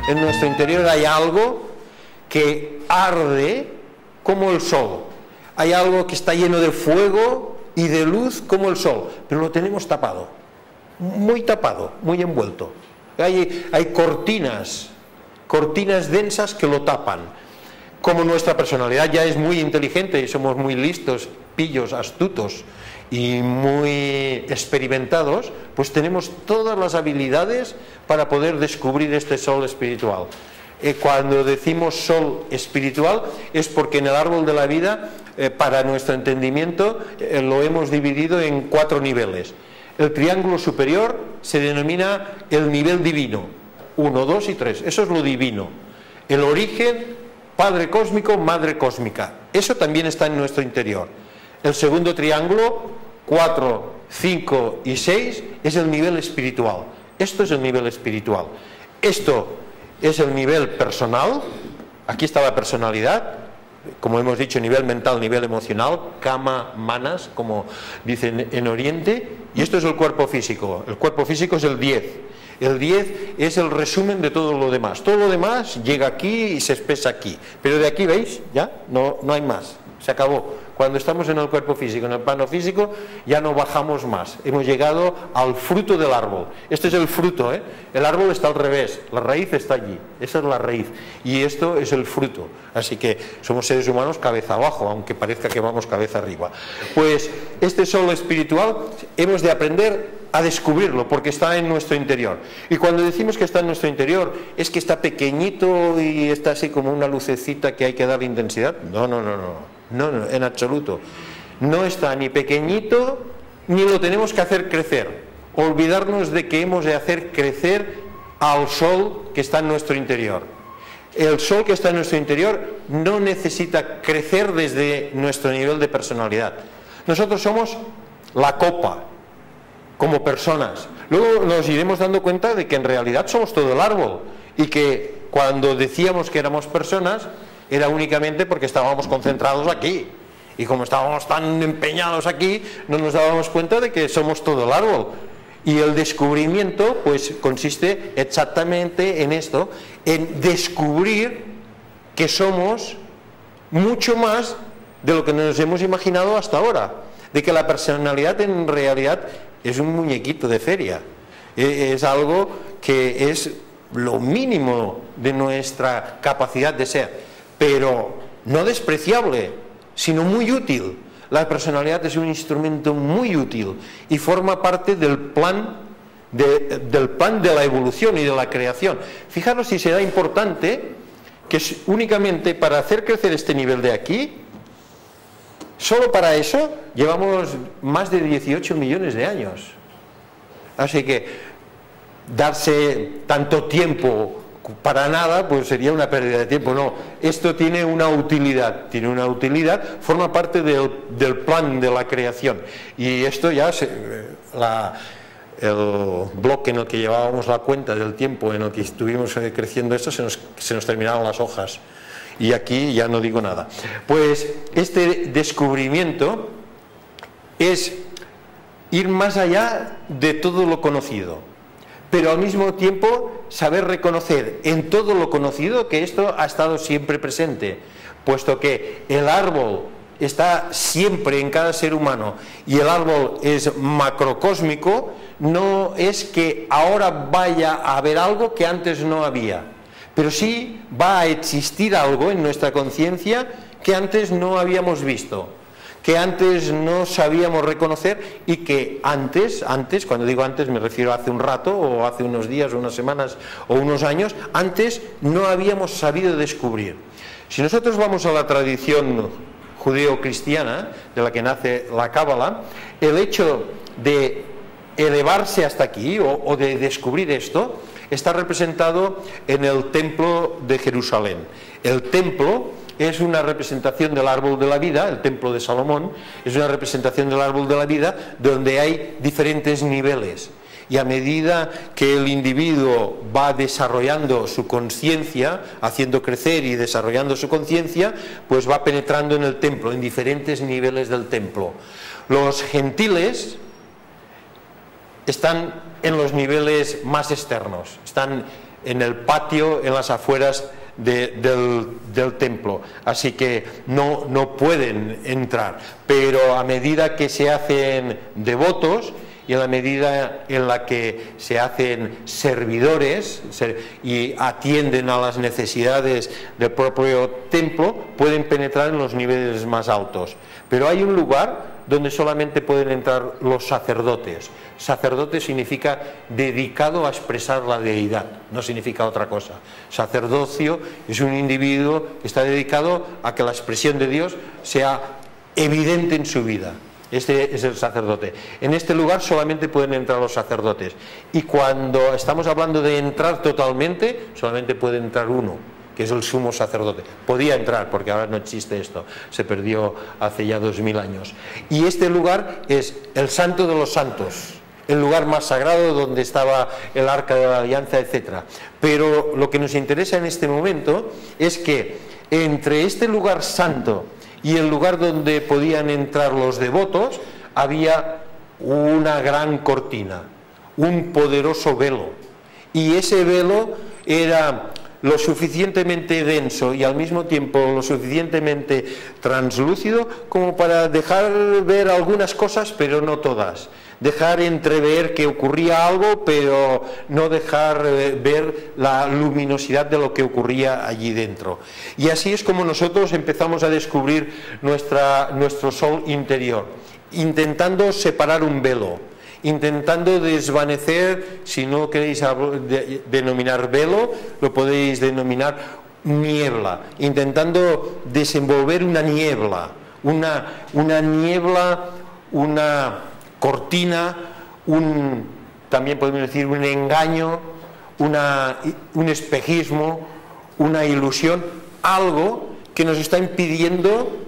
En nuestro interior hay algo que arde como el sol. Hay algo que está lleno de fuego y de luz como el sol, pero lo tenemos tapado, muy envuelto. Hay cortinas densas que lo tapan. Como nuestra personalidad ya es muy inteligente y somos muy listos, pillos, astutos y muy experimentados, pues tenemos todas las habilidades para poder descubrir este sol espiritual. Cuando decimos sol espiritual es porque en el árbol de la vida, para nuestro entendimiento, lo hemos dividido en 4 niveles. El triángulo superior se denomina el nivel divino, 1, 2 y 3, eso es lo divino. El origen, Padre cósmico, Madre cósmica, eso también está en nuestro interior. El segundo triángulo, 4, 5 y 6, es el nivel espiritual. Esto es el nivel espiritual. Esto es el nivel personal, aquí está la personalidad, como hemos dicho, nivel mental, nivel emocional, kama, manas, como dicen en Oriente, y esto es el cuerpo físico. El cuerpo físico es el 10. El 10 es el resumen de todo lo demás. Todo lo demás llega aquí y se expresa aquí. Pero de aquí, ¿veis? Ya no hay más. Se acabó. Cuando estamos en el cuerpo físico, en el plano físico, ya no bajamos más. Hemos llegado al fruto del árbol. Este es el fruto, ¿eh? El árbol está al revés, la raíz está allí. Esa es la raíz. Y esto es el fruto. Así que somos seres humanos cabeza abajo, aunque parezca que vamos cabeza arriba. Pues este sol espiritual hemos de aprender a descubrirlo, porque está en nuestro interior. Y cuando decimos que está en nuestro interior, es que está pequeñito y está así como una lucecita que hay que darle intensidad. No, en absoluto. No está ni pequeñito, ni lo tenemos que hacer crecer. Olvidarnos de que hemos de hacer crecer al sol que está en nuestro interior. El sol que está en nuestro interior no necesita crecer desde nuestro nivel de personalidad. Nosotros somos la copa, como personas. Luego nos iremos dando cuenta de que en realidad somos todo el árbol, y que cuando decíamos que éramos personas, era únicamente porque estábamos concentrados aquí, y como estábamos tan empeñados aquí, no nos dábamos cuenta de que somos todo el árbol. Y el descubrimiento pues consiste exactamente en esto, en descubrir que somos mucho más de lo que nos hemos imaginado hasta ahora, de que la personalidad en realidad es un muñequito de feria, es algo que es lo mínimo de nuestra capacidad de ser, pero no despreciable, sino muy útil. La personalidad es un instrumento muy útil y forma parte del plan de la evolución y de la creación. Fijaros si será importante que únicamente para hacer crecer este nivel de aquí, solo para eso llevamos más de 18 millones de años. Así que darse tanto tiempo para nada, pues sería una pérdida de tiempo. No, esto tiene una utilidad, forma parte del plan de la creación. Y esto ya, el bloque en el que llevábamos la cuenta del tiempo en el que estuvimos creciendo esto, se nos terminaron las hojas. Y aquí ya no digo nada. Pues este descubrimiento es ir más allá de todo lo conocido, pero al mismo tiempo saber reconocer en todo lo conocido que esto ha estado siempre presente, puesto que el árbol está siempre en cada ser humano y el árbol es macrocósmico. No es que ahora vaya a haber algo que antes no había, pero sí va a existir algo en nuestra conciencia que antes no habíamos visto, que antes no sabíamos reconocer, y que antes, cuando digo antes me refiero a hace un rato, o hace unos días, o unas semanas, o unos años, antes no habíamos sabido descubrir. Si nosotros vamos a la tradición judeo-cristiana, de la que nace la Cábala, el hecho de elevarse hasta aquí, o de descubrir esto, está representado en el templo de Jerusalén. El templo es una representación del árbol de la vida, el templo de Salomón es una representación del árbol de la vida, donde hay diferentes niveles, y a medida que el individuo va desarrollando su conciencia, haciendo crecer y desarrollando su conciencia, pues va penetrando en el templo, en diferentes niveles del templo. Los gentiles están en los niveles más externos, están en el patio, en las afueras del templo, así que no pueden entrar, pero a medida que se hacen devotos y en la medida en la que se hacen servidores y atienden a las necesidades del propio templo, pueden penetrar en los niveles más altos. Pero hay un lugar donde solamente pueden entrar los sacerdotes. Sacerdote significa dedicado a expresar la deidad, no significa otra cosa. Sacerdocio es un individuo que está dedicado a que la expresión de Dios sea evidente en su vida. Este es el sacerdote. En este lugar solamente pueden entrar los sacerdotes. Y cuando estamos hablando de entrar totalmente, solamente puede entrar uno, que es el sumo sacerdote. Podía entrar, porque ahora no existe esto, se perdió hace ya 2000 años. Y este lugar es el Santo de los Santos, el lugar más sagrado donde estaba el Arca de la Alianza, etc. Pero lo que nos interesa en este momento es que entre este lugar santo y el lugar donde podían entrar los devotos había una gran cortina, un poderoso velo, y ese velo era lo suficientemente denso y al mismo tiempo lo suficientemente translúcido como para dejar ver algunas cosas, pero no todas. Dejar entrever que ocurría algo, pero no dejar ver la luminosidad de lo que ocurría allí dentro. Y así es como nosotros empezamos a descubrir nuestro sol interior, intentando separar un velo, intentando desvanecer, si no queréis denominar velo, lo podéis denominar niebla, intentando desenvolver una niebla, una cortina, también podemos decir un engaño, un espejismo, una ilusión, algo que nos está impidiendo,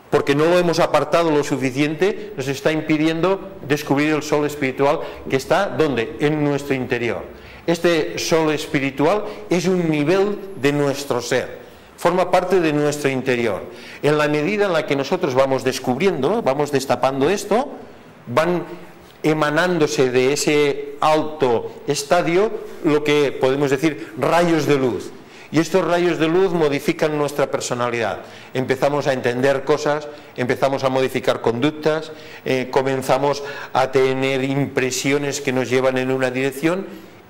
porque no lo hemos apartado lo suficiente, nos está impidiendo descubrir el sol espiritual que está, ¿dónde? En nuestro interior. Este sol espiritual es un nivel de nuestro ser, forma parte de nuestro interior. En la medida en la que nosotros vamos descubriendo, vamos destapando esto, van emanándose de ese alto estadio lo que podemos decir rayos de luz. Y estos rayos de luz modifican nuestra personalidad. Empezamos a entender cosas, empezamos a modificar conductas, comenzamos a tener impresiones que nos llevan en una dirección,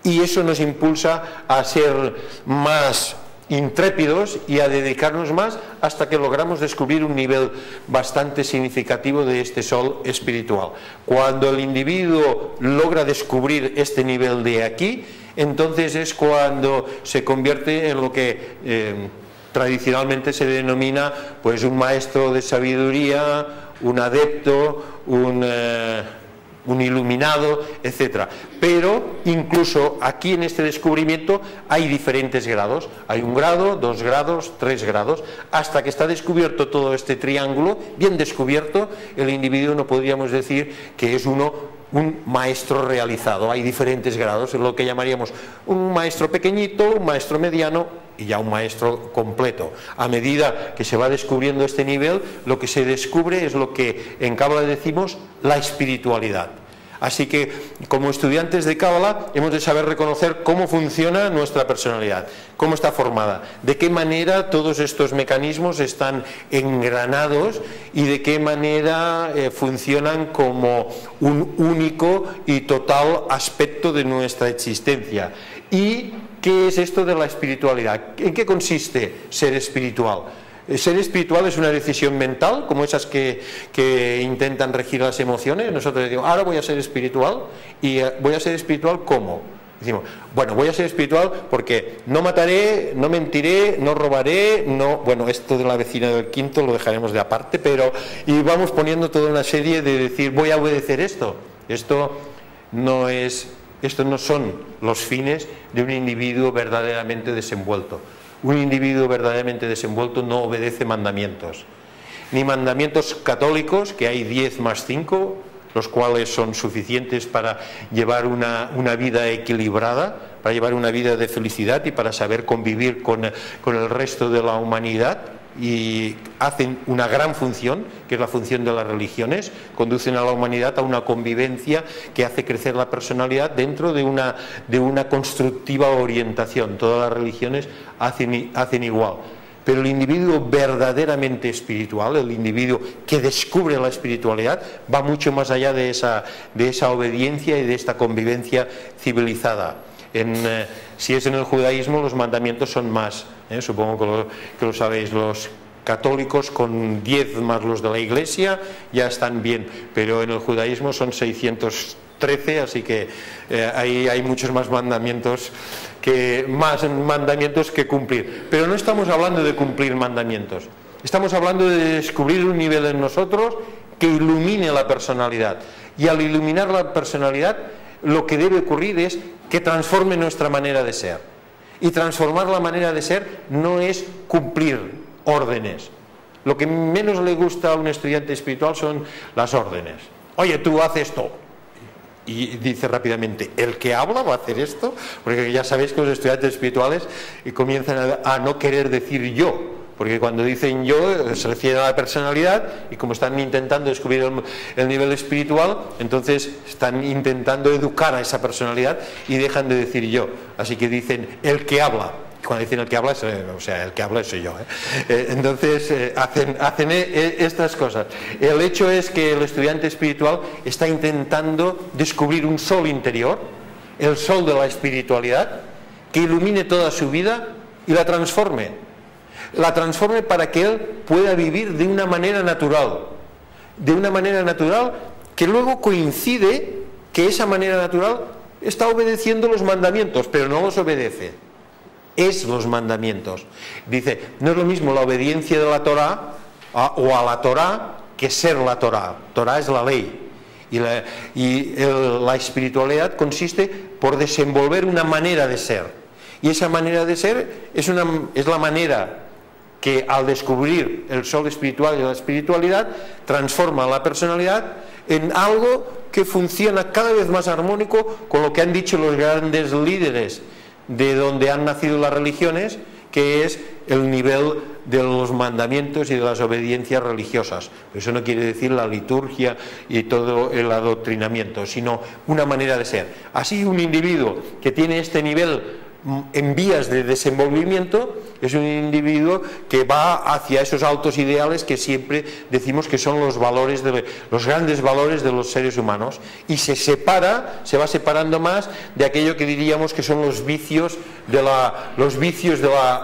y eso nos impulsa a ser más intrépidos y a dedicarnos más hasta que logramos descubrir un nivel bastante significativo de este sol espiritual. Cuando el individuo logra descubrir este nivel de aquí, entonces es cuando se convierte en lo que tradicionalmente se denomina pues un maestro de sabiduría, un adepto, un iluminado, etc. Pero incluso aquí en este descubrimiento hay diferentes grados. Hay 1 grado, 2 grados, 3 grados. Hasta que está descubierto todo este triángulo, bien descubierto, el individuo no podríamos decir que es un maestro realizado. Hay diferentes grados, es lo que llamaríamos un maestro pequeñito, un maestro mediano y ya un maestro completo. A medida que se va descubriendo este nivel, lo que se descubre es lo que en Cábala decimos la espiritualidad. Así que como estudiantes de Cábala hemos de saber reconocer cómo funciona nuestra personalidad, cómo está formada, de qué manera todos estos mecanismos están engranados y de qué manera funcionan como un único y total aspecto de nuestra existencia. ¿Y qué es esto de la espiritualidad? ¿En qué consiste ser espiritual? Ser espiritual es una decisión mental, como esas que intentan regir las emociones. Nosotros decimos, ahora voy a ser espiritual. ¿Y voy a ser espiritual cómo? Decimos, bueno, voy a ser espiritual porque no mataré, no mentiré, no robaré, no... Bueno, esto de la vecina del quinto lo dejaremos de aparte, pero... Y vamos poniendo toda una serie de decir, voy a obedecer esto. Estos no son los fines de un individuo verdaderamente desenvuelto. Un individuo verdaderamente desenvuelto no obedece mandamientos, ni mandamientos católicos, que hay 10 más 5, los cuales son suficientes para llevar una vida equilibrada, para llevar una vida de felicidad y para saber convivir con el resto de la humanidad. y hacen una gran función, que es la función de las religiones, conducen a la humanidad a una convivencia que hace crecer la personalidad dentro de una constructiva orientación. Todas las religiones hacen igual. Pero el individuo verdaderamente espiritual, el individuo que descubre la espiritualidad, va mucho más allá de esa obediencia y de esta convivencia civilizada. Si es en el judaísmo, los mandamientos son más, supongo que lo sabéis, los católicos con 10 más los de la Iglesia ya están bien, pero en el judaísmo son 613, así que ahí hay muchos más mandamientos que cumplir. Pero no estamos hablando de cumplir mandamientos, estamos hablando de descubrir un nivel en nosotros que ilumine la personalidad, y al iluminar la personalidad lo que debe ocurrir es que transforme nuestra manera de ser, y transformar la manera de ser no es cumplir órdenes. Lo que menos le gusta a un estudiante espiritual son las órdenes. Oye, tú haces esto, y dice rápidamente, ¿el que habla va a hacer esto? Porque ya sabéis que los estudiantes espirituales comienzan a no querer decir yo, porque cuando dicen yo se refiere a la personalidad, y como están intentando descubrir el nivel espiritual, entonces están intentando educar a esa personalidad y dejan de decir yo. Así que dicen el que habla. Cuando dicen el que habla, o sea, el que habla soy yo. Entonces hacen estas cosas. El hecho es que el estudiante espiritual está intentando descubrir un sol interior, el sol de la espiritualidad, que ilumine toda su vida y la transforme. La transforme para que él pueda vivir de una manera natural. De una manera natural que luego coincide que esa manera natural está obedeciendo los mandamientos, pero no los obedece. Es los mandamientos. Dice, no es lo mismo la obediencia de la Torá o a la Torá que ser la Torá. Torá es la ley. Y la espiritualidad consiste por desenvolver una manera de ser. Y esa manera de ser es la manera que al descubrir el sol espiritual y la espiritualidad transforma la personalidad en algo que funciona cada vez más armónico con lo que han dicho los grandes líderes de donde han nacido las religiones, que es el nivel de los mandamientos y de las obediencias religiosas. Eso no quiere decir la liturgia y todo el adoctrinamiento, sino una manera de ser. Así, un individuo que tiene este nivel en vías de desenvolvimiento es un individuo que va hacia esos altos ideales que siempre decimos que son los grandes valores de los seres humanos, y se va separando más de aquello que diríamos que son los vicios de la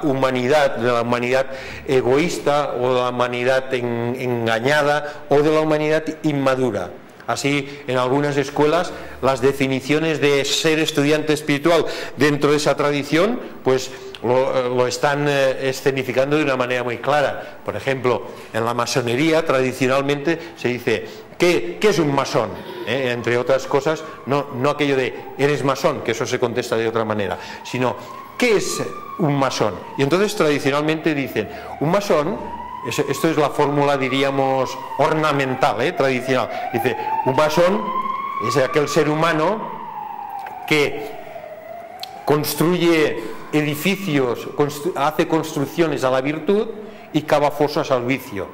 humanidad egoísta, o de la humanidad engañada, o de la humanidad inmadura. Así, en algunas escuelas, las definiciones de ser estudiante espiritual dentro de esa tradición, pues lo están escenificando de una manera muy clara. Por ejemplo, en la masonería tradicionalmente se dice, ¿qué es un masón? Entre otras cosas, no aquello de eres masón, que eso se contesta de otra manera, sino ¿qué es un masón? Y entonces tradicionalmente dicen, un masón, esto es la fórmula, diríamos, ornamental, tradicional. Dice, un masón es aquel ser humano que construye edificios, hace construcciones a la virtud y cava fosas al vicio,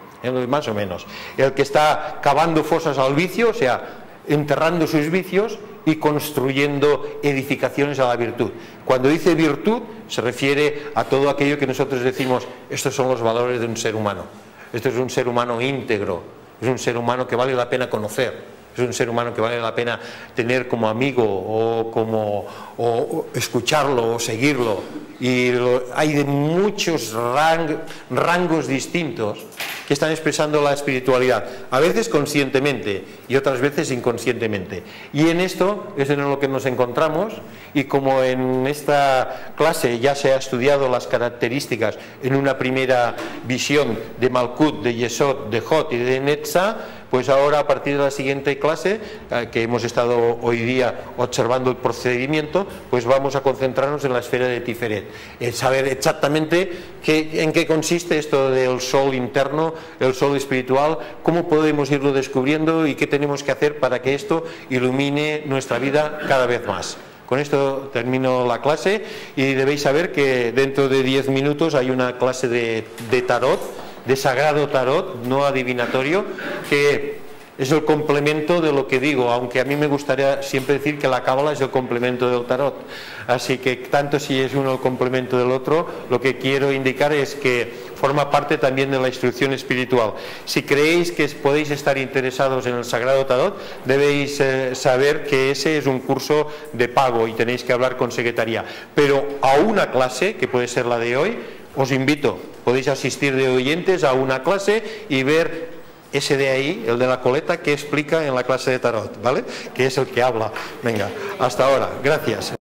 más o menos. El que está cavando fosas al vicio, o sea, enterrando sus vicios y construyendo edificaciones a la virtud. Cuando dice virtud, se refiere a todo aquello que nosotros decimos, estos son los valores de un ser humano. Esto es un ser humano íntegro, es un ser humano que vale la pena conocer, es un ser humano que vale la pena tener como amigo o escucharlo o seguirlo. Y hay de muchos rangos distintos que están expresando la espiritualidad, a veces conscientemente y otras veces inconscientemente. Y en esto es en lo que nos encontramos, y como en esta clase ya se ha estudiado las características en una primera visión de Malkut, de Yesod, de Hod y de Netzah, pues ahora a partir de la siguiente clase, que hemos estado hoy día observando el procedimiento, pues vamos a concentrarnos en la esfera de Tiferet, saber exactamente en qué consiste esto del sol interno, el sol espiritual, cómo podemos irlo descubriendo y qué tenemos que hacer para que esto ilumine nuestra vida cada vez más. Con esto termino la clase, y debéis saber que dentro de 10 minutos hay una clase de tarot de Sagrado Tarot, no adivinatorio, que es el complemento de lo que digo, aunque a mí me gustaría siempre decir que la cábala es el complemento del tarot. Así que tanto si es uno el complemento del otro, lo que quiero indicar es que forma parte también de la instrucción espiritual. Si creéis que podéis estar interesados en el Sagrado Tarot, debéis saber que ese es un curso de pago y tenéis que hablar con secretaría. Pero a una clase, que puede ser la de hoy, os invito, podéis asistir de oyentes a una clase y ver ese de ahí, el de la coleta, que explica en la clase de tarot, ¿vale? Que es el que habla. Venga, hasta ahora. Gracias.